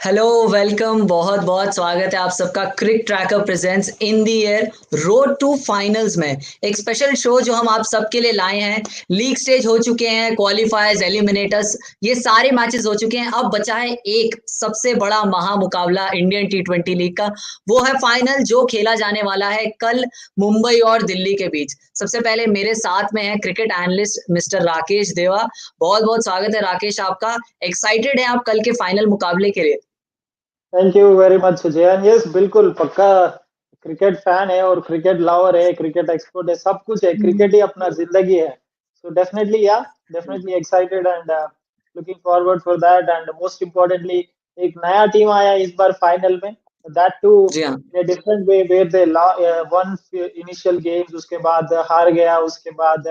Hello welcome, बहुत बहुत स्वागत है आप सबका। CricTracker presents in the air road to finals में एक स्पेशल शो जो हम आप सबके लिए लाए हैं। लीग स्टेज हो चुके हैं, क्वालिफायर्स, एलिमिनेटर्स, ये सारे मैचेस हो चुके हैं। अब बचा है एक सबसे बड़ा महा मुकाबला इंडियन T20 लीग का। वो है फाइनल जो खेला जाने वाला है कल मुंबई और दिल्ली के बीच। सबसे पहले मेरे साथ में है क्रिकेट एनालिस्ट मिस्टर राकेश देवा। बहुत बहुत स्वागत है राकेश आपका। एक्साइटेड है आप कल के फाइनल मुकाबले के लिए? Thank you very much Jayan. Yes, बिल्कुल पक्का क्रिकेट फैन है और क्रिकेट लवर है, क्रिकेट एक्सपर्ट है, सब कुछ है। क्रिकेट ही अपना जिंदगी है। So definitely definitely excited and looking forward for that. And most importantly एक नया टीम आया इस बार फाइनल में, दैट टू जी हाँ। In different way where they won initial games, उसके बाद हार गया, उसके बाद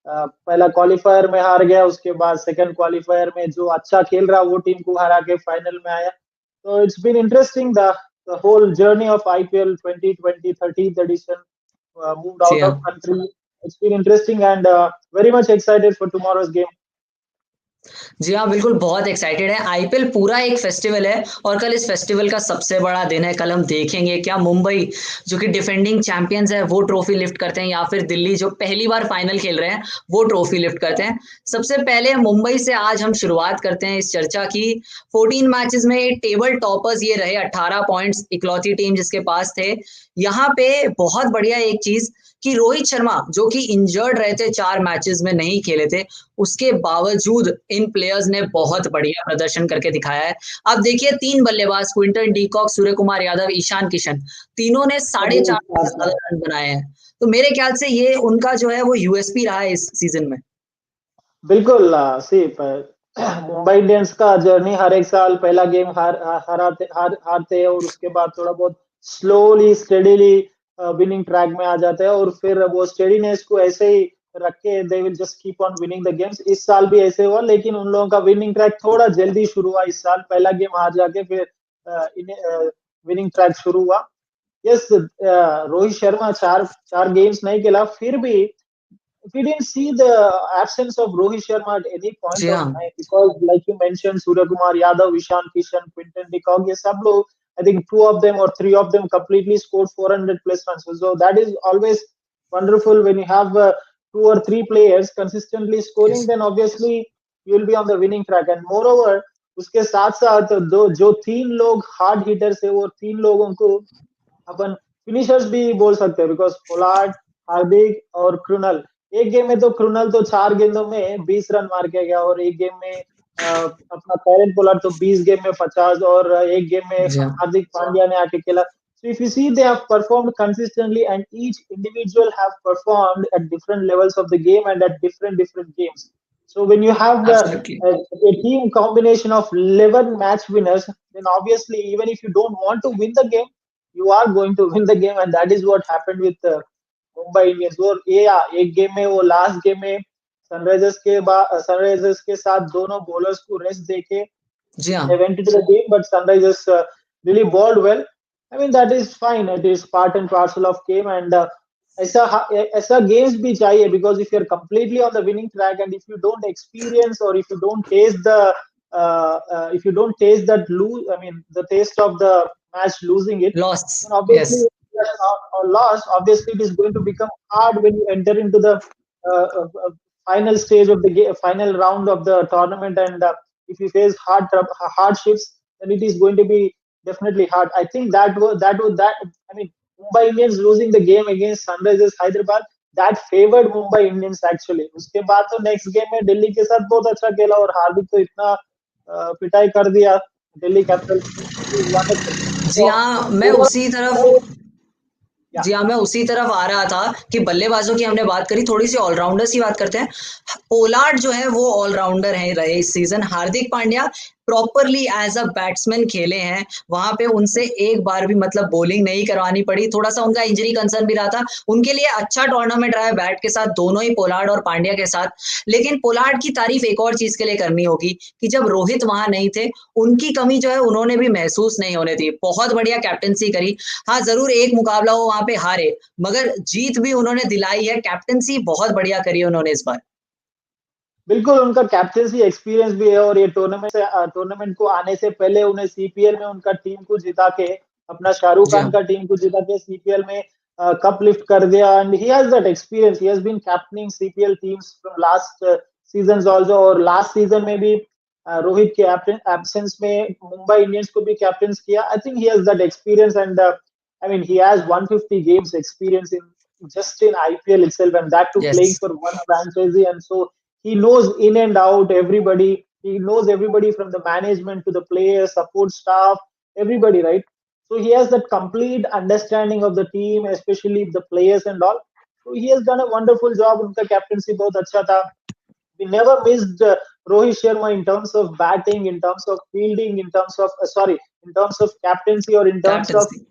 पहला क्वालिफायर में हार गया, उसके बाद सेकंड क्वालिफायर में जो अच्छा खेल रहा वो टीम को हरा के फाइनल में आया। So it's been interesting, the whole journey of IPL 2020 13th edition, moved ji out हाँ। of country. It's been interesting and very much excited for tomorrow's game. जी हाँ, बिल्कुल बहुत एक्साइटेड है। आईपीएल पूरा एक फेस्टिवल है और कल इस फेस्टिवल का सबसे बड़ा दिन है। कल हम देखेंगे क्या मुंबई जो कि डिफेंडिंग चैंपियंस है वो ट्रॉफी लिफ्ट करते हैं, या फिर दिल्ली जो पहली बार फाइनल खेल रहे हैं वो ट्रॉफी लिफ्ट करते हैं। सबसे पहले मुंबई से आज हम शुरुआत करते हैं इस चर्चा की। 14 मैचेस में टेबल टॉपर्स ये रहे, 18 पॉइंट्स, इकलौती टीम जिसके पास थे। यहाँ पे बहुत बढ़िया एक चीज कि रोहित शर्मा जो कि इंजर्ड रहे थे, 4 मैचेस में नहीं खेले थे, उसके बावजूद इन प्लेयर्स ने बहुत बढ़िया प्रदर्शन करके दिखाया है। अब देखिए, 3 बल्लेबाज क्विंटन डीकॉक, सूर्य कुमार यादव, ईशान किशन, तीनों ने 4.5 से ज्यादा रन बनाए हैं। तो मेरे ख्याल से ये उनका जो है वो यूएसपी रहा है इस सीजन में। बिल्कुल। सी मुंबई इंडियंस का जर्नी हर एक साल पहला गेम हारते हैं और उसके बाद थोड़ा बहुत स्लोली स्टेडीली विनिंग ट्रैक में आ जाते हैं और फिर वो स्टेडीनेस को ऐसे ही रख के they will just keep on winning the games. इस साल भी ऐसे हुआ, लेकिन उन लोगों का विनिंग ट्रैक थोड़ा जल्दी शुरू हुआ इस साल। पहला गेम हार जाके फिर विनिंग ट्रैक शुरू हुआ। यस, रोहित शर्मा चार चार गेम्स नहीं खेला, फिर भी we didn't see the absence of Rohit Sharma at any point ji of हाँ। time because, like you mentioned, Surya Kumar Yadav, Ishan Kishan, Quinton de Kock, ये सब लोग, I think two of them or three of them completely scored 400 plus runs. So that is always wonderful when you have two or three players consistently scoring. Yes. Then obviously you will be on the winning track. And moreover, उसके साथ साथ दो जो तीन लोग hard hitters है, वो तीन लोगों को अपन फिनिशर्स भी बोल सकते हैं, बिकॉज पोलार्ड, हार्दिक और क्रुनल। एक गेम में तो क्रुनल तो 4 गेंदों में 20 रन मार के गया, और एक गेम में अपना कैरन पोलार्ड तो 20 गेम में 50, और एक गेम में जी हाँ। हार्दिक पांड्या ने आके खेला। So if you see, they have performed consistently, and each individual have performed at different levels of the game and at different games. So when you have absolutely. a team combination of 11 match winners, then obviously even if you don't want to win the game, you are going to win the game, and that is what happened with Mumbai Indians. और ये एक game में, वो last game में Sunrisers के साथ दोनों bowlers को रेस्ट देके जी हाँ। they went into the game, but Sunrisers really bowled well. I mean, that is fine. It is part and parcel of game, and ऐसा ऐसा games भी चाहिए, because if you're completely on the winning track and if you don't experience, or if you don't taste if you don't taste that lose, I mean, the taste of the match losing it, loss. then obviously, yes. yes, or loss, obviously it is going to become hard when you enter into the final stage of the final round of the tournament, and if you face hardships, then it is going to be definitely hard. I think that I mean, Mumbai Indians losing the game against Sunrisers Hyderabad, that favored Mumbai Indians actually. उसके बाद तो next game में दिल्ली के साथ बहुत अच्छा खेला, और हार्दिक तो इतना पिटाई कर दिया दिल्ली कैपिटल। जी तो हाँ, मैं उसी ओवरऑल, तरफ जी हाँ, मैं उसी तरफ आ रहा था कि बल्लेबाजों की हमने बात करी, थोड़ी सी ऑलराउंडर्स की बात करते हैं। पोलार्ड जो है वो ऑलराउंडर है रहे इस season. Hardik Pandya properly as a batsman खेले हैं, वहां पे उनसे एक बार भी मतलब बॉलिंग नहीं करवानी पड़ी। थोड़ा सा उनका इंजरी कंसर्न भी रहा था, उनके लिए अच्छा टूर्नामेंट रहा है बैट के साथ, दोनों ही पोलार्ड और पांड्या के साथ। लेकिन पोलार्ड की तारीफ एक और चीज के लिए करनी होगी कि जब रोहित वहां नहीं थे, उनकी कमी जो है उन्होंने भी महसूस नहीं होने दी। बहुत बढ़िया कैप्टनसी करी। हाँ, जरूर एक मुकाबला वो वहां पे हारे, मगर जीत भी उन्होंने दिलाई है। कैप्टनसी बहुत बढ़िया करी उन्होंने इस बार। बिल्कुल उनका कैप्टेंसी एक्सपीरियंस भी है, और ये टूर्नामेंट को आने से पहले उन्हें सीपीएल में उनका टीम को जिता के, अपना शाहरुख जी खान हाँ। का टीम को जिता के सीपीएल में कप लिफ्ट कर दिया, and he has that experience, he has been captaining CPL teams from last seasons also, और लास्ट सीजन में भी रोहित के एब्सेंस में मुंबई इंडियंस को भी कैप्टन किया. I think he has that experience, and I mean, he has 150 games experience in just in IPL itself, and that too playing yes for one franchise. And so he knows in and out everybody. He knows everybody from the management to the players, support staff, everybody, right? So he has that complete understanding of the team, especially the players and all. So he has done a wonderful job. उनका captaincy बहुत अच्छा था. We never missed Rohit Sharma in terms of batting, in terms of fielding, in terms of in terms of captaincy, or captaincy.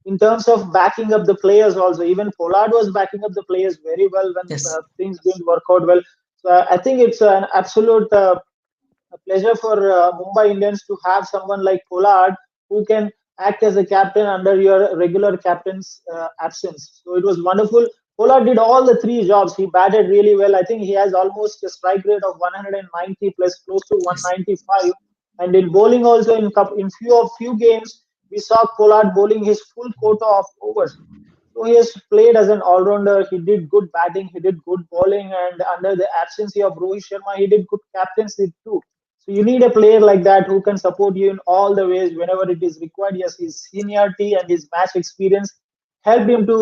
in terms of backing up the players also. Even Pollard was backing up the players very well when yes things didn't work out well. So I think it's an absolute a pleasure for Mumbai Indians to have someone like Pollard who can act as a captain under your regular captain's absence. So it was wonderful. Pollard did all the three jobs. He batted really well. I think he has almost a strike rate of 190 plus close to yes 195. And in bowling also, in few games we saw Pollard bowling his full quota of overs. So he has played as an all-rounder. He did good batting, he did good bowling, and under the absence of Rohit Sharma, he did good captaincy too. So you need a player like that who can support you in all the ways whenever it is required. Yes, his seniority and his match experience helped him to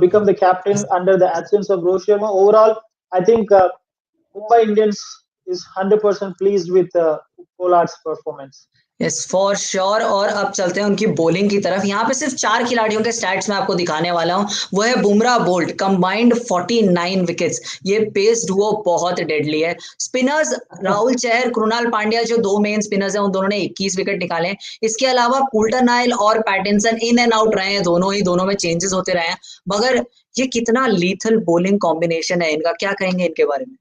become the captain under the absence of Rohit Sharma. Overall, I think Mumbai Indians is 100% pleased with Pollard's performance. Yes for sure. और अब चलते हैं उनकी bowling की तरफ। यहाँ पे सिर्फ 4 खिलाड़ियों के स्टैट्स मैं आपको दिखाने वाला हूँ। वो है बुमराह बोल्ट, कंबाइंड 49 विकेट्स। ये पेस डुओ बहुत डेडली है। स्पिनर्स राहुल चहर, कृणाल पांड्या जो 2 मेन स्पिनर्स हैं, उन दोनों ने 21 विकेट निकाले हैं। इसके अलावा पुल्टन नायल और पैटिंसन इन एंड आउट रहे हैं, दोनों में चेंजेस होते रहे हैं। मगर ये कितना लीथल बॉलिंग कॉम्बिनेशन है इनका, क्या कहेंगे इनके बारे में?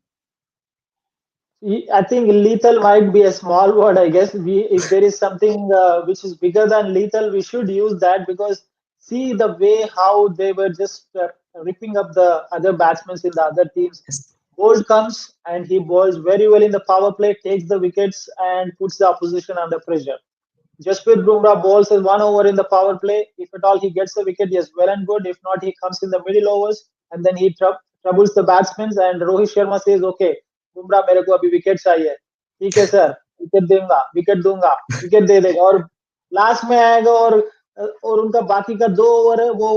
I think lethal might be a small word. I guess if there is something which is bigger than lethal, we should use that, because see the way how they were just ripping up the other batsmen in the other teams. Yes. Bolt comes and he bowls very well in the power play, takes the wickets and puts the opposition under pressure. Jasprit Bumrah bowls in 1 over in the power play. If at all he gets a wicket, yes, well and good. If not, he comes in the middle overs and then he troubles the batsmen. And Rohit Sharma says, "Okay, Bumrah मेरे को अभी wicket चाहिए." ठीक है sir, wicket दूंगा, wicket दे देगा, और last में आएगा, और उनका बाकी का 2 ओवर है वो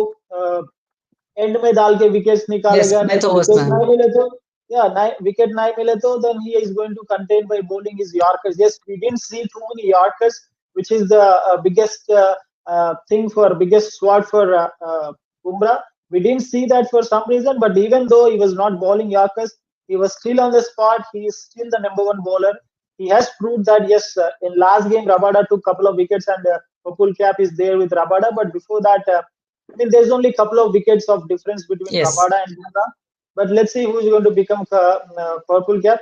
एंड में डाल के विकेट्स यस निकालेगा. नहीं डेथ तो ओवर्स में। विकेट नहीं मिले तो, या विकेट नहीं मिले तो then he is going to contain by bowling his Yorkers. Yes, we didn't see too many Yorkers, which is the biggest sword for Bumrah. We didn't see that for some reason, but even though he was not bowling Yorkers, he was still on the spot. He is still the number one bowler. He has proved that, yes, in last game Rabada took couple of wickets, and Popul Cap is there with Rabada, but before that, I mean, there's only a couple of wickets of difference between yes Rabada and Bumrah. But let's see who's going to become purple cap.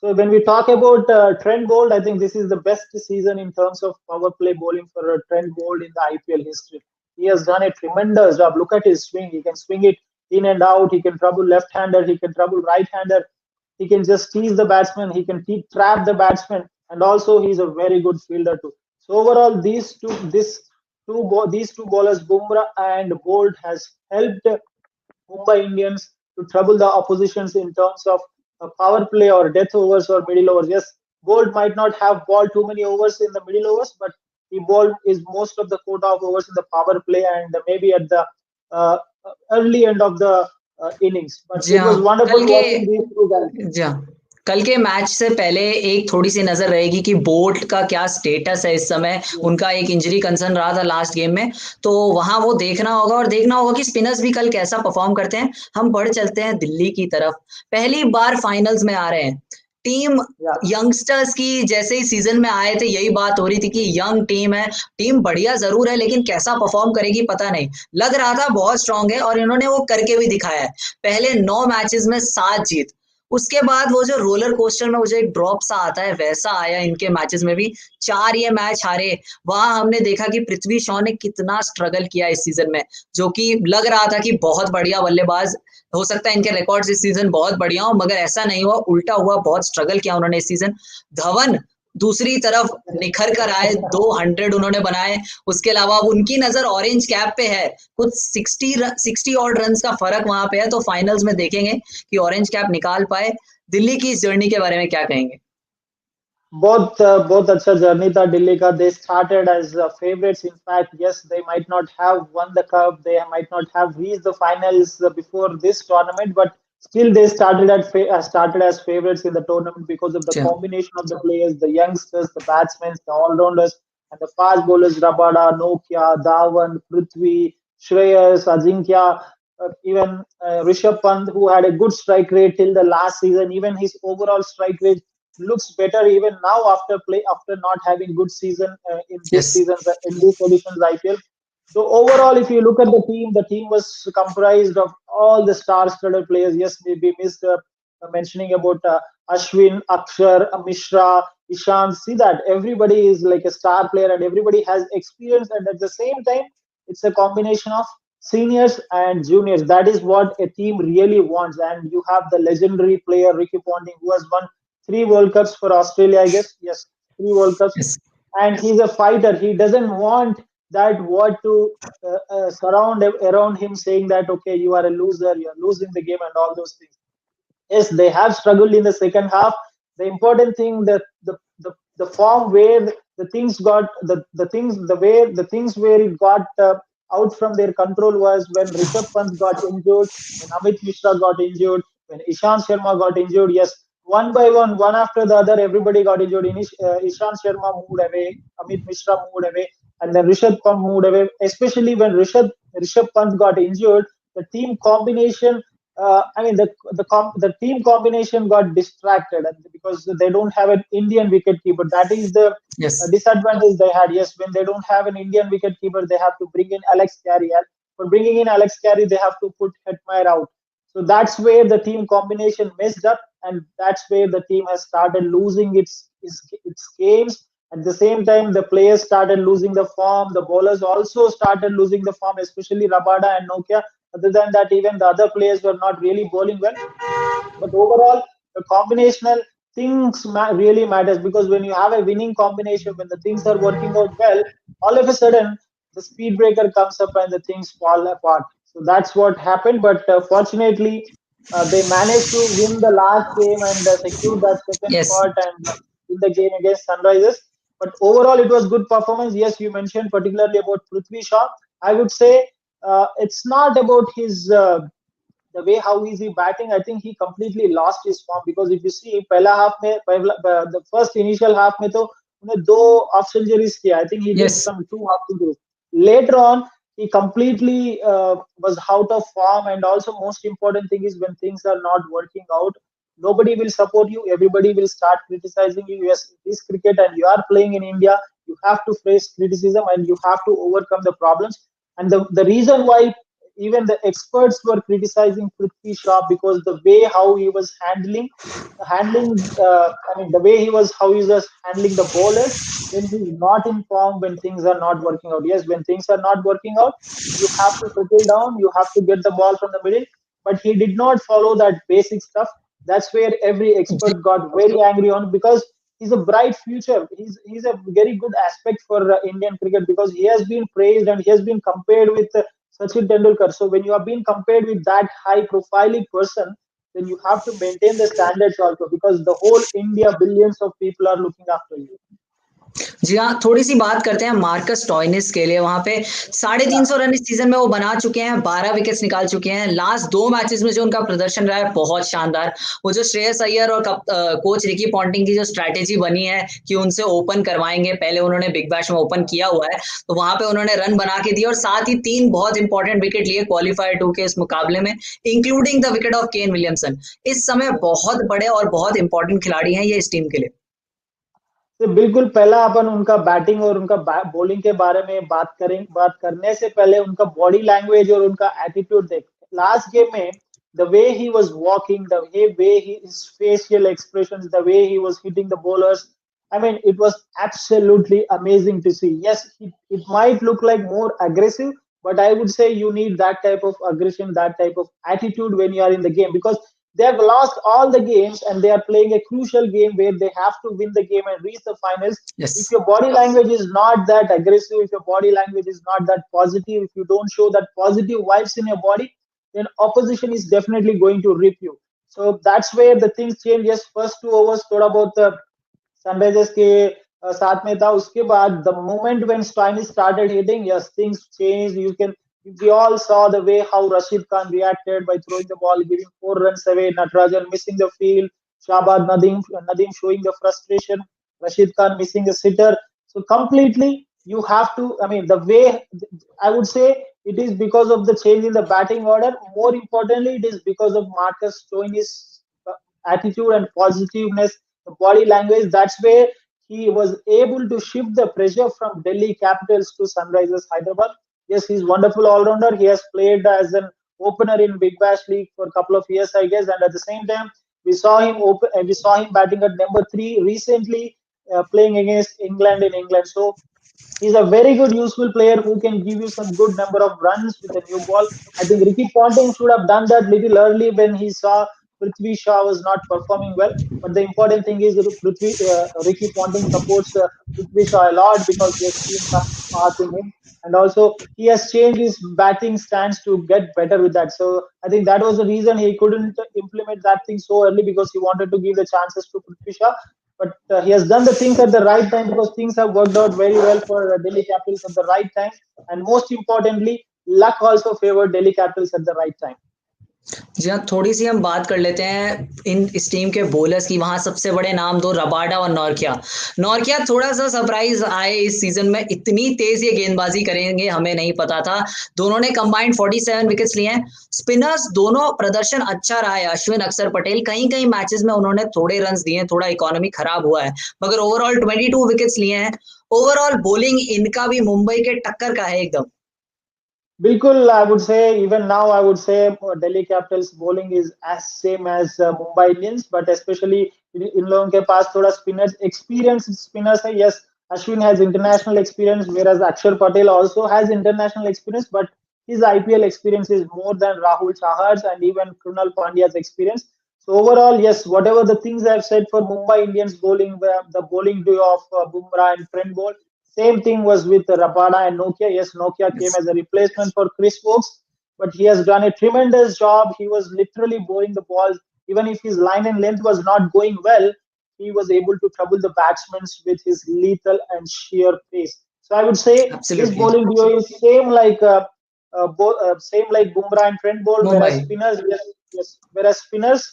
So when we talk about Trent Bolt, I think this is the best season in terms of power play bowling for Trent Bolt in the IPL history. He has done a tremendous job. Look at his swing. He can swing it in and out. He can trouble left-hander. He can trouble right-hander. He can just tease the batsman. He can trap the batsman, and also he's a very good fielder too. So overall, these two bowlers, Bumrah and Bolt, has helped Mumbai Indians to trouble the oppositions in terms of power play or death overs or middle overs. Yes, Bolt might not have bowled too many overs in the middle overs, but he bowled is most of the quota of overs in the power play and maybe at the uh, early end of the innings. But जी it हाँ। was कल wonderful के watching these two guys. जी हाँ, कल के match से पहले एक थोड़ी सी नजर रहेगी कि बोल्ट का क्या स्टेटस है इस समय। Yes. उनका एक इंजरी कंसर्न रहा था लास्ट गेम में, तो वहां वो देखना होगा, और देखना होगा कि स्पिनर्स भी कल कैसा परफॉर्म करते हैं। हम बढ़ चलते हैं दिल्ली की तरफ। पहली बार फाइनल्स में आ रहे हैं। Team Yeah. यंगस्टर्स की, जैसे ही सीजन में आए थे यही बात हो रही थी कि यंग टीम है, टीम बढ़िया जरूर है लेकिन कैसा परफॉर्म करेगी पता नहीं। लग रहा था बहुत स्ट्रांग है और इन्होंने वो करके भी दिखाया है। पहले 9 मैचेस में 7 जीत, उसके बाद वो जो रोलर कोस्टर में वो जो एक ड्रॉप सा आता है वैसा आया इनके मैचेस में भी। 4 ये मैच हारे। वहां हमने देखा कि पृथ्वी शॉ ने कितना स्ट्रगल किया इस सीजन में, जो कि लग रहा था कि बहुत बढ़िया बल्लेबाज, हो सकता है इनके रिकॉर्ड्स इस सीजन बहुत बढ़िया हो, मगर ऐसा नहीं हुआ, उल्टा हुआ, बहुत स्ट्रगल किया उन्होंने इस सीजन। धवन दूसरी तरफ निखर कर आए, 200 उन्होंने बनाए। उसके अलावा उनकी नजर ऑरेंज कैप पे है, कुछ 60 और रन का फर्क वहां पे है, तो फाइनल्स में देखेंगे कि ऑरेंज कैप निकाल पाए। दिल्ली की इस जर्नी के बारे में क्या कहेंगे? बहुत अच्छा जर्नी था दिल्ली का. They started as favorites. In fact, yes, they might not have won the cup, they might not have reached the finals before this tournament, but still they started as favorites in the tournament because of the Sure. combination of the players, the youngsters, the batsmen, the all-rounders, and the fast bowlers: Rabada, Nokia, Dhawan, Prithvi, Shreyas, Ajinkya, even Rishabh Pant, who had a good strike rate till the last season. Even his overall strike rate looks better even now after not having good season in this Yes. season in this edition's IPL. So overall, if you look at the team was comprised of all the star-studded players. Yes, we missed mentioning about Ashwin, Akshar, Mishra, Ishant. See that everybody is like a star player and everybody has experience, and at the same time, it's a combination of seniors and juniors. That is what a team really wants. And you have the legendary player Ricky Ponting, who has won 3 World Cups for Australia, I guess. Yes, 3 World Cups. Yes. And he's a fighter. He doesn't want that word to surround around him, saying that okay, you are a loser, you are losing the game, and all those things. Yes, they have struggled in the second half. The important thing that the form where the things got the things the way the things where it got out from their control was when Rishabh Pant got injured, when Amit Mishra got injured, when Ishant Sharma got injured. Yes, one by one after the other, everybody got injured. Ishant Sharma moved away, Amit Mishra moved away, and then Rishabh Pant moved away. Especially when Rishabh Pant got injured, the team combination, I mean, the team combination got distracted because they don't have an Indian wicketkeeper. That is the Yes. disadvantage they had. Yes, when they don't have an Indian wicketkeeper, they have to bring in Alex Carey. And for bringing in Alex Carey, they have to put Hetmeyer out. So that's where the team combination messed up, and that's where the team has started losing its games. At the same time, the players started losing the form. The bowlers also started losing the form, especially Rabada and Nokia. Other than that, even the other players were not really bowling well. But overall, the combinational things really matters, because when you have a winning combination, when the things are working out well, all of a sudden the speed breaker comes up and the things fall apart. So that's what happened. But fortunately, they managed to win the last game and secure that second Yes. spot and win the game against Sunrisers. But overall, it was good performance. Yes, you mentioned particularly about Prithvi Shaw. I would say it's not about his the way how is he batting. I think he completely lost his form, because if you see the first initial half में तो उन्हें 2 half centuries किया. I think he did Yes. some 2 half centuries. Later on, he completely was out of form. And also, most important thing is, when things are not working out, nobody will support you. Everybody will start criticizing you. Yes, it is cricket, and you are playing in India. You have to face criticism and you have to overcome the problems. And the reason why even the experts were criticizing Prithvi Shaw, because the way how he was I mean, the way how he was handling the bowlers when he's not in form, when things are not working out. Yes, when things are not working out, you have to settle down, you have to get the ball from the middle. But he did not follow that basic stuff. That's where every expert got very angry on, because he's a bright future. He's a very good aspect for Indian cricket, because he has been praised and he has been compared with Sachin Tendulkar. So when you are being compared with that high profiling person, then you have to maintain the standards also, because the whole India, billions of people are looking after you. जी हाँ, थोड़ी सी बात करते हैं Marcus टॉयनिस के लिए। वहां पे 350 run इस सीजन में वो बना चुके हैं, 12 विकेट्स निकाल चुके हैं। लास्ट 2 मैचेस में जो उनका प्रदर्शन रहा है बहुत शानदार। वो जो श्रेयस अय्यर और कोच रिकी पॉन्टिंग की जो स्ट्रैटेजी बनी है कि उनसे ओपन करवाएंगे, पहले उन्होंने बिग बैश में ओपन किया हुआ है, तो वहां पे उन्होंने रन बना के दिए और साथ ही 3 बहुत इंपॉर्टेंट विकेट लिए क्वालिफायर 2 के इस मुकाबले में, including the wicket of Kane Williamson. इस समय बहुत बड़े और बहुत इंपॉर्टेंट खिलाड़ी हैं ये इस टीम के लिए। तो बिल्कुल, पहला अपन उनका बैटिंग और उनका बॉलिंग के बारे में बात करने से पहले उनका बॉडी लैंग्वेज और उनका एटीट्यूड देख. लास्ट गेम में the way he was walking, the way his facial expressions, the way he was hitting the bowlers. I mean, it was absolutely amazing to see. Yes, it might look like more aggressive, but I would say you need that type of aggression, that type of attitude when you are in the game, because they have lost all the games and they are playing a crucial game where they have to win the game and reach the finals. If Yes. your body language is not that aggressive, if your body language is not that positive, if you don't show that positive vibes in your body, then opposition is definitely going to rip you. So that's where the things change. Yes, first 2 overs थोड़ा बहुत Sunrisers के साथ में था. उसके बाद the moment when Stoinis started hitting, yes, things changed. We all saw the way how Rashid Khan reacted by throwing the ball, giving 4 runs away, Natarajan missing the field, Shabad Nadeem showing the frustration, Rashid Khan missing a sitter. So completely you have to, I mean, the way, I would say it is because of the change in the batting order. More importantly, it is because of Marcus Stoinis attitude and positiveness, the body language. That's where he was able to shift the pressure from Delhi Capitals to Sunrisers Hyderabad. Yes, he's wonderful all-rounder. He has played as an opener in Big Bash League for a couple of years, I guess, and at the same time, we saw him batting at number three recently, playing against England in England. So he's a very good, useful player who can give you some good number of runs with a new ball. I think Ricky Ponting should have done that little early when he saw Prithvi Shaw was not performing well. But the important thing is that Ricky Ponting supports Prithvi Shaw a lot because he has seen some path in him. And also, he has changed his batting stance to get better with that. So I think that was the reason he couldn't implement that thing so early, because he wanted to give the chances to Prithvi Shaw. But he has done the things at the right time, because things have worked out very well for Delhi Capitals at the right time. And most importantly, luck also favored Delhi Capitals at the right time. जी हाँ, थोड़ी सी हम बात कर लेते हैं इन इस team के bowlers की। वहां सबसे बड़े नाम दो, रबाडा और नौरकिया। नौरकिया थोड़ा सा सरप्राइज आए इस सीजन में, इतनी तेज ये गेंदबाजी करेंगे हमें नहीं पता था। दोनों ने कंबाइंड 47 विकेट्स लिए हैं। स्पिनर्स दोनों प्रदर्शन अच्छा रहा है। अश्विन, अक्षर पटेल कई कई मैचेस में उन्होंने थोड़े रन दिए, थोड़ा इकोनॉमी खराब हुआ है, मगर ओवरऑल 22 विकेट्स लिए हैं। ओवरऑल बॉलिंग इनका भी मुंबई के टक्कर का है एकदम। Bilkul, I would say even now I would say Delhi Capitals bowling is as same as Mumbai Indians, but especially इन लोगों के पास थोड़ा spinners experienced spinners है. Yes, Ashwin has international experience, whereas Akshar Patel also has international experience, but his IPL experience is more than Rahul Chahar's and even Krunal Pandya's experience. So overall, yes, whatever the things I've said for Mumbai Indians bowling, the bowling duo of Bumrah and Trent Bolt, same thing was with Rapada and Nokia. Yes, Nokia came as a replacement for Chris Wokes, but he has done a tremendous job. He was literally bowling the balls. Even if his line and length was not going well, he was able to trouble the batsmen with his lethal and sheer pace. So I would say this Absolutely. bowling duo is same like Bumrah and Trent Bolt, whereas Mumbai. spinners, whereas spinners,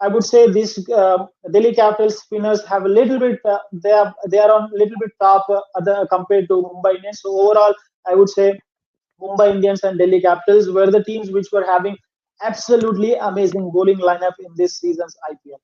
I would say this Delhi Capitals spinners have a little bit they are on a little bit top other compared to Mumbai Indians. So overall, I would say Mumbai Indians and Delhi Capitals were the teams which were having absolutely amazing bowling lineup in this season's IPL.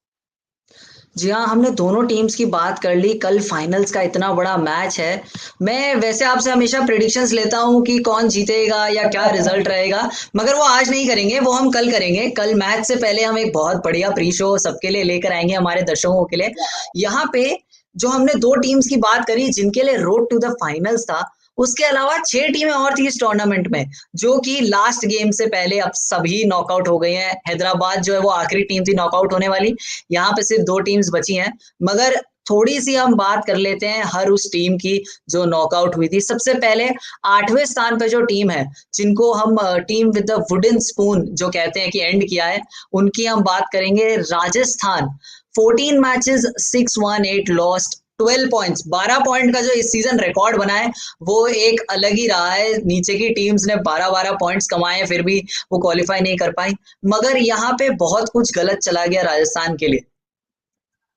जी हाँ, हमने दोनों teams की बात कर ली। कल finals का इतना बड़ा मैच है। मैं वैसे आपसे हमेशा प्रेडिक्शंस लेता हूँ कि कौन जीतेगा या क्या रिजल्ट रहेगा, मगर वो आज नहीं करेंगे, वो हम कल करेंगे। कल मैच से पहले हम एक बहुत बढ़िया प्री शो सबके लिए लेकर आएंगे, हमारे दर्शकों के लिए। यहाँ पे जो हमने दो टीम्स की बात करी जिनके लिए रोड टू द फाइनल्स था, उसके अलावा 6 टीमें और थी इस टूर्नामेंट में जो कि लास्ट गेम से पहले अब सभी नॉकआउट हो गई हैं। हैदराबाद जो है वो आखिरी टीम थी नॉकआउट होने वाली, यहाँ पे सिर्फ 2 टीम्स बची हैं। मगर थोड़ी सी हम बात कर लेते हैं हर उस टीम की जो नॉकआउट हुई थी। सबसे पहले 8वें स्थान पे जो टीम है, जिनको हम team with the wooden spoon जो कहते हैं कि एंड किया है, उनकी हम बात करेंगे। Rajasthan 14 matches 6-1-8 lost, 12 points, 12 point का जो इस सीजन रिकॉर्ड बना है वो एक अलग ही रहा है। नीचे की टीम्स ने 12-12 पॉइंट्स कमाए फिर भी वो क्वालिफाई नहीं कर पाई, मगर यहाँ पे बहुत कुछ गलत चला गया राजस्थान के लिए।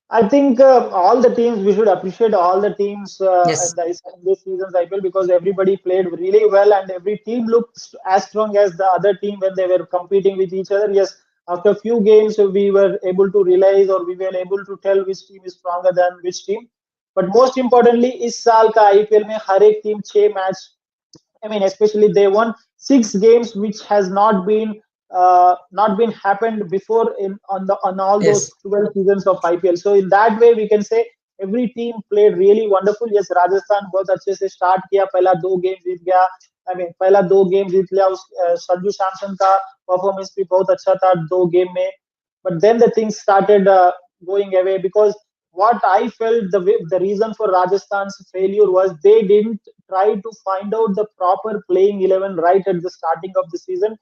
I think all the teams, we should appreciate all the teams yes. in this season's IPL, because everybody played really well and every team looked as strong as the other team when they were competing with each other. Yes, after a few games, we were able to realize, or we were able to tell which team is stronger than which team. But most importantly, इस साल का IPL में हर एक team 6 match, I mean, especially they won 6 games, which has not been not been happened before in on all those Yes. 12 seasons of IPL. So in that way we can say every team played really wonderful. Yes, Rajasthan बहुत अच्छे से start किया, पहला दो game जीत गया. I mean पहला दो game जीत लिया. उस संजू सैमसन का परफॉर्मेंस भी बहुत अच्छा था दो गेम में. But then the things started going away because what I felt the reason for Rajasthan's failure was they didn't try to find out the proper playing 11 right at the starting of the season.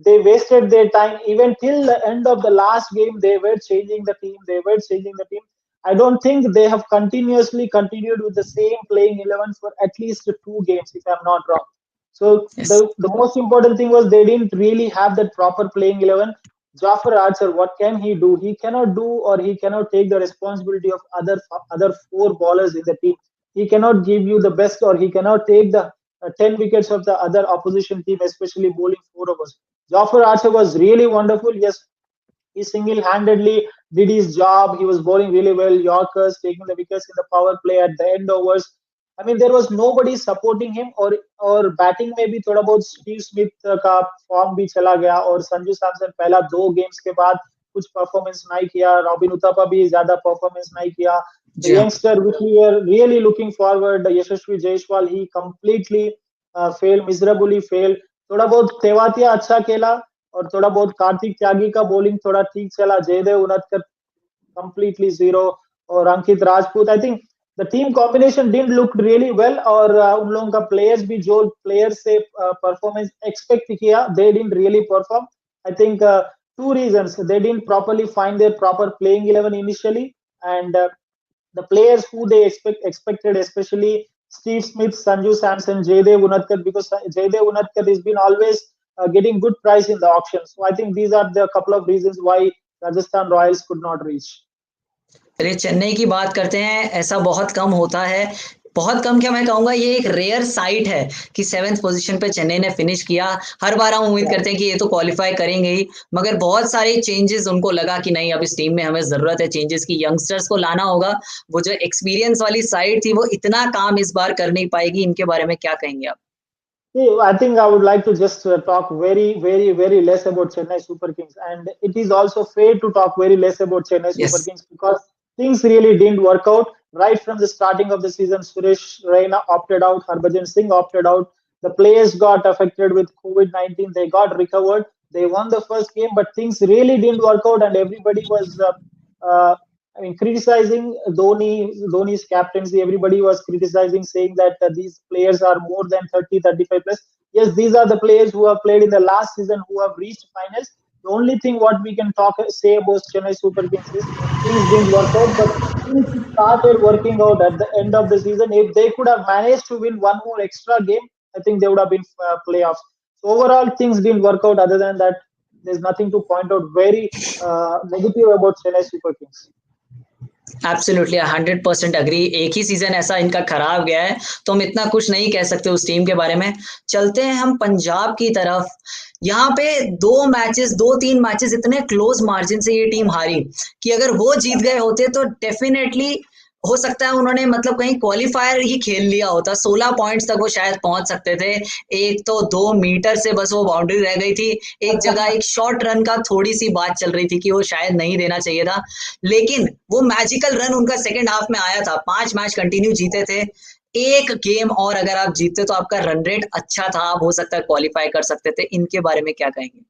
They wasted their time even till the end of the last game. They were changing the team. They were changing the team. I don't think they have continuously continued with the same playing 11 for at least two games, if I'm not wrong. So Yes. the most important thing was they didn't really have that proper playing 11. Jafar Archer, what can he do? He cannot do or he cannot take the responsibility of other four ballers in the team. He cannot give you the best or he cannot take the 10 wickets of the other opposition team, especially bowling four overs. Jafar Archer was really wonderful. Yes, he single-handedly did his job. He was bowling really well, Yorkers, taking the wickets in the power play at the end overs. I mean, there was nobody supporting him or batting में भी थोड़ा बहुत Steve Smith का form भी चला गया और संजू सैमसन पहला दो गेम्स के बाद कुछ परफॉर्मेंस नहीं किया. रॉबिन उथप्पा भी ज्यादा परफॉर्मेंस नहीं किया. The जी हाँ. youngster which we were really looking forward, Yashasvi Jaiswal, he completely failed, miserably failed. थोड़ा बहुत तेवातिया अच्छा खेला और थोड़ा बहुत कार्तिक त्यागी का बॉलिंग थोड़ा ठीक चला. जयदेव उनतकर completely zero और Ankit Rajput. I think the team combination didn't look really well और उन लोगों का प्लेयर्स भी जो प्लेयर से परफॉर्मेंस एक्सपेक्ट किया they didn't really perform. I think two reasons: they didn't properly find their proper playing 11 initially, and the players who they expected, especially Steve Smith, Sanju Samson, Jaydev Unadkat, because Jaydev Unadkat has been always getting good price in the auction. So I think these are the couple of reasons why Rajasthan Royals could not reach. चलिए चेन्नई की बात करते हैं. ऐसा बहुत कम होता है. बहुत कम क्या मैं कहूंगा, ये एक रेयर साइट है कि सेवेंथ पोजीशन पे चेन्नई ने फिनिश किया. हर बार हम उम्मीद Yeah. करते हैं कि ये तो क्वालिफाई करेंगे ही, मगर बहुत सारे चेंजेस उनको लगा कि नहीं, अब इस टीम में हमें जरूरत है चेंजेस की, यंगस्टर्स को लाना होगा. वो जो एक्सपीरियंस वाली साइड थी वो इतना काम इस बार कर नहीं पाएगी. इनके बारे में क्या कहेंगे आप? See, I think I would like to just talk very, very, very less about Chennai Super Kings, and it is also fair to talk very less about Chennai Super Yes. Kings because things really didn't work out right from the starting of the season. Suresh Raina opted out, Harbhajan Singh opted out. The players got affected with COVID-19. They got recovered. They won the first game, but things really didn't work out, and everybody was I mean, criticizing Dhoni's captaincy. Everybody was criticizing, saying that these players are more than 30, 35 plus. Yes, these are the players who have played in the last season who have reached finals. The only thing what we can say about Chennai Super Kings is things didn't work out, but things started working out at the end of the season. If they could have managed to win one more extra game, I think they would have been playoffs. So overall, things didn't work out. Other than that, there's nothing to point out very negative about Chennai Super Kings. Absolutely 100% agree. एक ही season ऐसा इनका खराब गया है तो हम इतना कुछ नहीं कह सकते उस टीम के बारे में. चलते हैं हम पंजाब की तरफ. यहाँ पे दो तीन मैचेस इतने क्लोज मार्जिन से ये टीम हारी कि अगर वो जीत गए होते तो डेफिनेटली हो सकता है उन्होंने मतलब कहीं क्वालिफायर ही खेल लिया होता. 16 पॉइंट्स तक वो शायद पहुंच सकते थे. एक तो 2 मीटर से बस वो बाउंड्री रह गई थी. एक जगह एक शॉर्ट रन का थोड़ी सी बात चल रही थी कि वो शायद नहीं देना चाहिए था, लेकिन वो मैजिकल रन उनका सेकेंड हाफ में आया था. 5 मैच कंटिन्यू जीते थे. एक गेम और अगर आप जीतते तो आपका रन रेट अच्छा था, आप हो सकता है क्वालिफाई कर सकते थे. इनके बारे में क्या कहेंगे?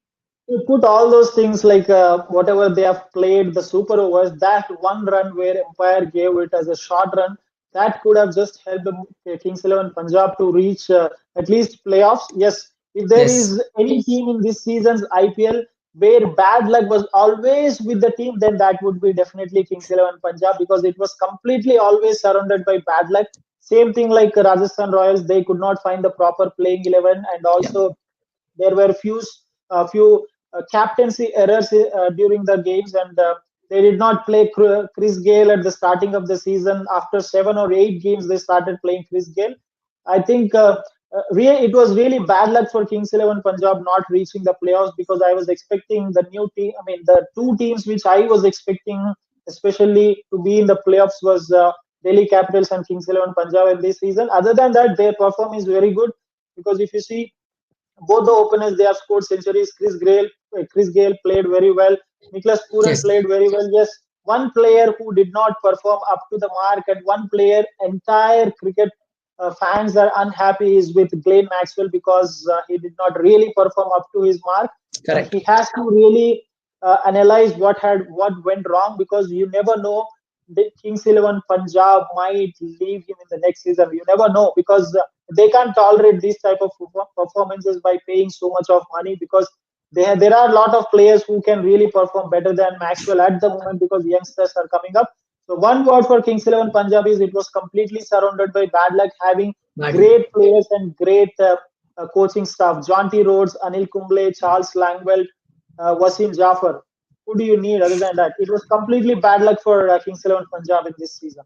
You put all those things like whatever they have played, the super overs, that one run where umpire gave it as a short run, that could have just helped Kings 11 Punjab to reach at least playoffs. Yes, if there Yes. is any team in this season's IPL where bad luck was always with the team, then that would be definitely Kings 11 Punjab because it was completely always surrounded by bad luck. Same thing like Rajasthan Royals, they could not find the proper playing 11, and Yeah. also there were few captaincy errors during the games, and they did not play Chris Gale at the starting of the season. After 7 or 8 games, they started playing Chris Gale. I think it was really bad luck for Kings 11 Punjab not reaching the playoffs because I was expecting the new team. I mean, the two teams which I was expecting, especially to be in the playoffs, was Delhi Capitals and Kings 11 Punjab in this season. Other than that, their performance is very good because if you see both the openers, they have scored centuries. Chris Gale Chris Gale played very well. Nicholas Puran Yes, played very well. Yes, one player who did not perform up to the mark, and one player entire cricket fans are unhappy is with Glenn Maxwell because he did not really perform up to his mark, and correct. he has to really analyze what went wrong because you never know. The Kings 11 Punjab might leave him in the next season. You never know because they can't tolerate these type of performances by paying so much of money because there are a lot of players who can really perform better than Maxwell at the moment because youngsters are coming up. So one word for Kings 11 Punjab is it was completely surrounded by bad luck, having Badly. great players and great coaching staff. John T. Rhodes, Anil Kumble, Charles Langwell, Wasim Jaffer. Who do you need other than that? It was completely bad luck for Kings 11 Punjab in this season.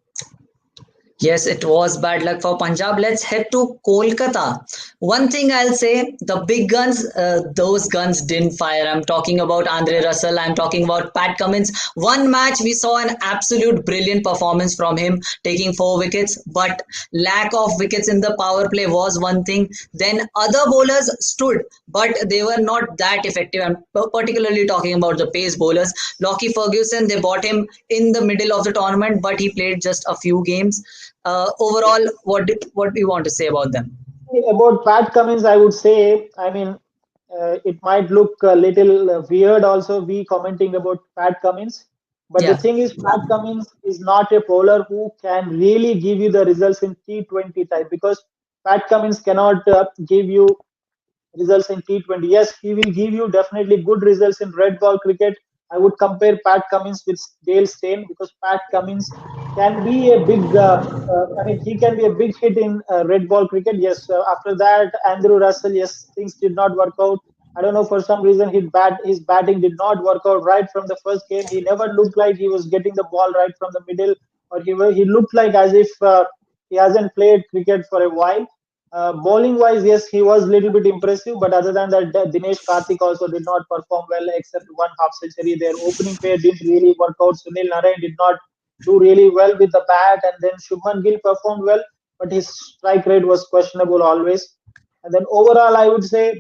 Yes, it was bad luck for Punjab. Let's head to Kolkata. One thing I'll say, the big guns, those guns didn't fire. I'm talking about Andre Russell. I'm talking about Pat Cummins. One match, we saw an absolute brilliant performance from him, taking 4 wickets. But lack of wickets in the power play was one thing. Then other bowlers stood, but they were not that effective. I'm particularly talking about the pace bowlers. Lockie Ferguson, they bought him in the middle of the tournament, but he played just a few games. Overall, what do you want to say about them? About Pat Cummins, I would say, I mean, it might look a little weird also, we commenting about Pat Cummins. But the Yeah, thing is, Pat Cummins is not a bowler who can really give you the results in T20 type because Pat Cummins cannot give you results in T20. Yes, he will give you definitely good results in red ball cricket. I would compare Pat Cummins with Dale Steyn because Pat Cummins can be a big, I mean, he can be a big hit in red ball cricket. Yes, after that, Andrew Russell, yes, things did not work out. I don't know, for some reason, his batting did not work out right from the first game. He never looked like he was getting the ball right from the middle, or he looked like as if he hasn't played cricket for a while. Bowling wise, yes, he was a little bit impressive, but other than that, Dinesh Karthik also did not perform well except one half century. Their opening pair didn't really work out. Sunil Narayan did not do really well with the bat, and then Shubman Gill performed well, but his strike rate was questionable always. And then overall, I would say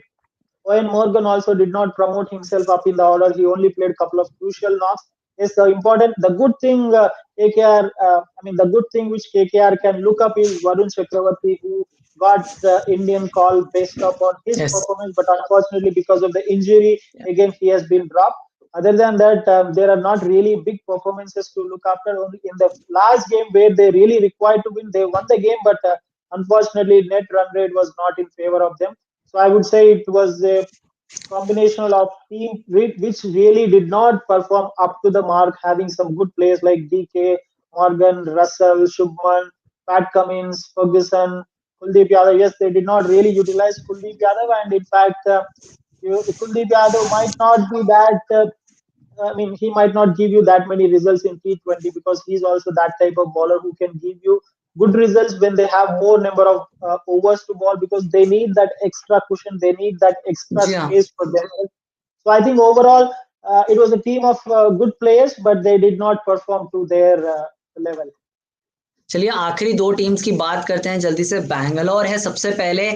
Owen Morgan also did not promote himself up in the order. He only played a couple of crucial knocks. Yes, the good thing KKR, I mean, the good thing which KKR can look up is Varun Chakravarti, who got the Indian call based upon his yes, performance, but unfortunately, because of the injury, again, he has been dropped. Other than that, there are not really big performances to look after. Only in the last game where they really required to win, they won the game, but unfortunately, net run rate was not in favor of them. So I would say it was a combination of team which really did not perform up to the mark, having some good players like DK, Morgan, Russell, Shubman, Pat Cummins, Ferguson, Kuldeep Yadav. Yes, they did not really utilize Kuldeep Yadav, and in fact, Kuldeep Yadav might not be that. I mean, he might not give you that many results in T20 because he's also that type of bowler who can give you good results when they have more number of overs to ball because they need that extra cushion, they need that extra yeah. space for themselves. So I think overall, it was a team of good players, but they did not perform to their level. चलिए आखिरी दो teams की बात करते हैं जल्दी से। बैंगलोर है सबसे पहले।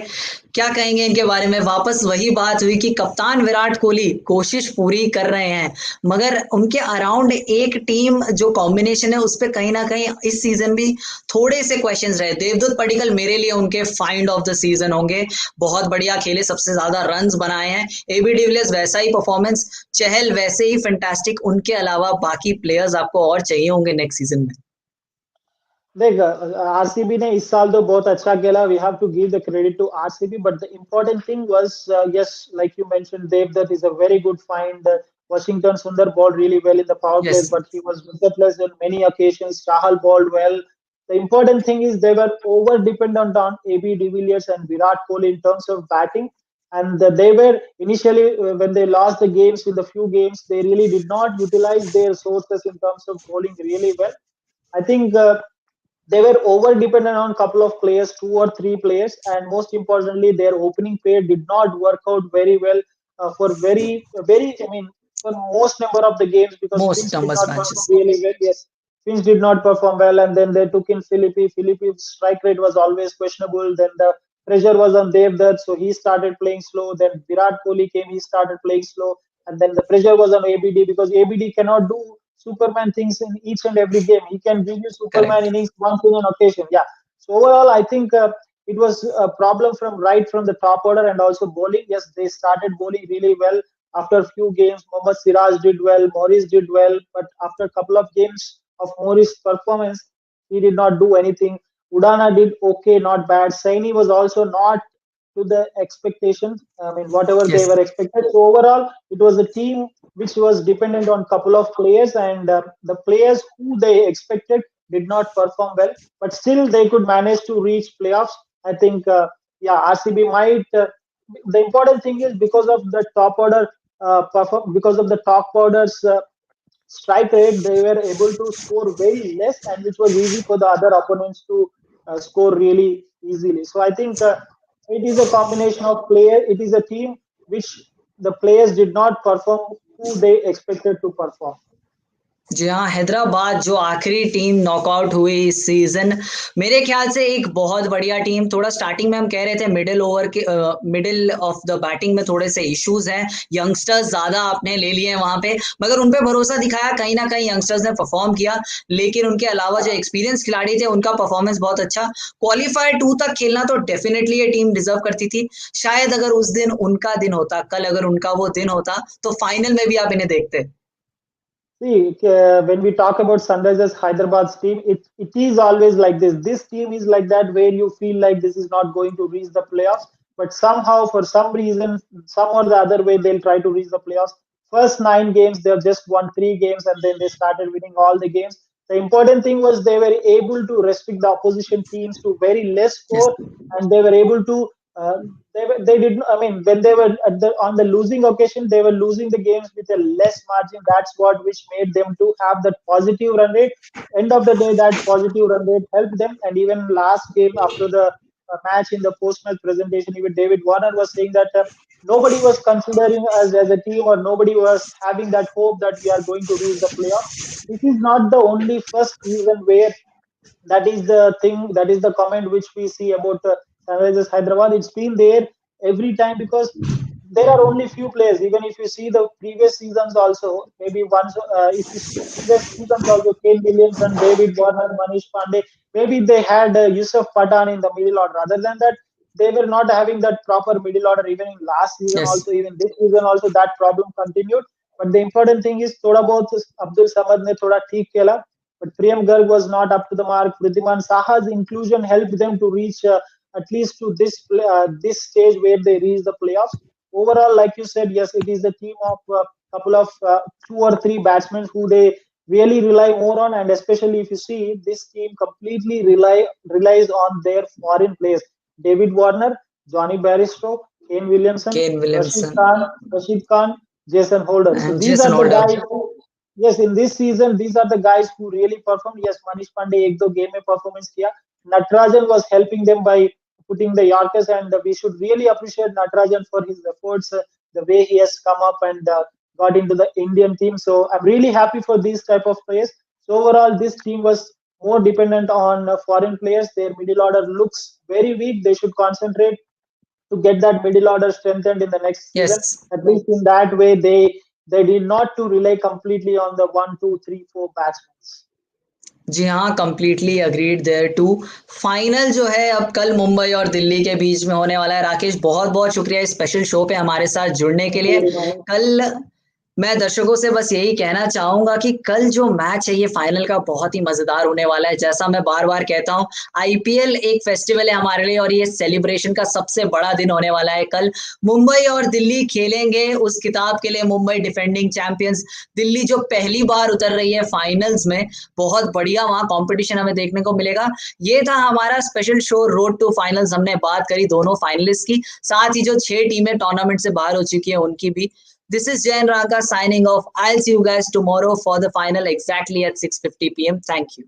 क्या कहेंगे इनके बारे में? वापस वही बात हुई कि कप्तान विराट कोहली कोशिश पूरी कर रहे हैं, मगर उनके अराउंड एक टीम जो कॉम्बिनेशन है उस पे कहीं ना कहीं इस सीजन भी थोड़े से क्वेश्चंस रहे। देवदत्त पडिक्कल मेरे लिए उनके फाइंड ऑफ द सीजन होंगे। बहुत बढ़िया खेले, सबसे ज्यादा रन्स बनाए हैं। एबी डिविलियर्स वैसा ही परफॉर्मेंस, चहल वैसे ही फैंटास्टिक। उनके अलावा बाकी प्लेयर्स आपको और चाहिए होंगे नेक्स्ट सीजन में। देख आरसीबी ने इस साल तो बहुत अच्छा खेला we have to give the credit to RCB but the important thing was yes like you mentioned Devdutt is a very good find Washington Sundar bowled really well in the power plays yes, but he was wicketless on many occasions Chahal bowled well the important thing is they were over dependent on AB de Villiers and Virat Kohli in terms of batting and they were initially when they lost the games in the few games they really did not utilize their sources in terms of bowling really well I think they were over dependent on a couple of players, 2 or 3 players, and most importantly, their opening pair did not work out very well for very. I mean, for most number of the games because most Finch did numbers not perform matches. really well. Yes, Finch did not perform well, and then they took in Philippi. Philippi's strike rate was always questionable. Then the pressure was on Devdutt, so he started playing slow. Then Virat Kohli came, he started playing slow. and then the pressure was on ABD because ABD cannot do Superman things in each and every game. He can give you Superman Correct. innings once in an occasion. Yeah. So overall, I think it was a problem from the top order and also bowling. Yes, they started bowling really well. After a few games, Mohammad Siraj did well, Morris did well, but after a couple of games of Morris' performance, he did not do anything. Udana did okay, not bad. Saini was also not to the expectations. I mean, whatever they Yes. were expected. So overall, it was a team which was dependent on couple of players, and the players who they expected did not perform well. But still, they could manage to reach playoffs. I think, yeah, RCB might. The important thing is because of the top order because of the top orders strike rate, they were able to score very less, and which was easy for the other opponents to score really easily. So I think it is a combination of player. It is a team which the players did not perform who they expected to perform. जी हाँ, हैदराबाद जो आखिरी team knockout हुई इस season, मेरे ख्याल से एक बहुत बढ़िया टीम। थोड़ा स्टार्टिंग में हम कह रहे थे मिडिल ओवर के मिडिल ऑफ द बैटिंग में थोड़े से इश्यूज हैं, यंगस्टर्स ज्यादा आपने ले लिए हैं वहां पे, मगर उन पे भरोसा दिखाया, कहीं ना कहीं यंगस्टर्स ने परफॉर्म किया। लेकिन उनके अलावा जो एक्सपीरियंस खिलाड़ी थे उनका परफॉर्मेंस बहुत अच्छा। क्वालिफायर 2 तक खेलना तो डेफिनेटली ये टीम डिजर्व करती थी। शायद अगर उस दिन उनका दिन होता, कल अगर उनका वो दिन होता, तो फाइनल में भी आप इन्हें देखते। See, when we talk about Sunrisers Hyderabad's team, it is always like this. This team is like that where you feel like this is not going to reach the playoffs, but somehow, for some reason, some or the other way, they'll try to reach the playoffs. First 9 games, they've just won 3 games, and then they started winning all the games. The important thing was they were able to restrict the opposition teams to very less Yes. score, and they were able to. They did. I mean, when they were on the losing occasion, they were losing the games with a less margin. That's what which made them to have that positive run rate. End of the day, that positive run rate helped them. And even last game after the match in the post-match presentation, even David Warner was saying that nobody was considering us as a team, or nobody was having that hope that we are going to reach the playoffs. This is not the only first season where that is the thing, that is the comment which we see about Sunrisers Hyderabad. It's been there every time because there are only few players. Even if you see the previous seasons also, maybe once if you see previous seasons also, Kane Williamson, David Warner, Manish Pandey, maybe they had Yusuf Pathan in the middle order. Other than that, they were not having that proper middle order. Even in last season Yes. also, even this season also, that problem continued. But the important thing is थोड़ा बहुत अब्दुल समद ने थोड़ा ठीक खेला, but Priyam Garg was not up to the mark. Pridhiman Saha's inclusion helped them to reach at least to this stage where they reach the playoffs. Overall, like you said, yes, it is a team of a couple of 2 or 3 batsmen who they really rely more on, and especially if you see this team completely relies on their foreign players: David Warner, Johnny Barristow, Kane Williamson, Kane Williamson Rashid Khan, Jason Holder. So and these Jason are the Holder. guys who, yes, in this season, these are the guys who really performed. Yes, Manish Pandey एक दो game में performance किया. Natarajan was helping them by putting the Yorkers, and we should really appreciate Natarajan for his efforts, the way he has come up and got into the Indian team. So I'm really happy for these type of players. So overall, this team was more dependent on foreign players. Their middle order looks very weak. They should concentrate to get that middle order strengthened in the next season. Yes. At least in that way, they did not to rely completely on the 1, 2, 3, 4 batsmen. जी हाँ, completely agreed there too. Final जो है अब कल मुंबई और दिल्ली के बीच में होने वाला है। राकेश, बहुत बहुत शुक्रिया इस स्पेशल शो पे हमारे साथ जुड़ने के Thank लिए। you very much. कल मैं दर्शकों से बस यही कहना चाहूंगा कि कल जो मैच है ये फाइनल का बहुत ही मजेदार होने वाला है। जैसा मैं बार बार कहता हूँ, आईपीएल एक फेस्टिवल है हमारे लिए और ये सेलिब्रेशन का सबसे बड़ा दिन होने वाला है। कल मुंबई और दिल्ली खेलेंगे उस खिताब के लिए। मुंबई डिफेंडिंग चैंपियंस, दिल्ली जो पहली बार उतर रही है फाइनल्स में। बहुत बढ़िया वहां कंपटीशन हमें देखने को मिलेगा। ये था हमारा special show road to finals. हमने बात करी दोनों फाइनलिस्ट की, साथ ही जो 6 टीमें टूर्नामेंट से बाहर हो चुकी है उनकी भी। This is Jayan Ranka signing off. I'll see you guys tomorrow for the final exactly at 6:50 p.m. Thank you.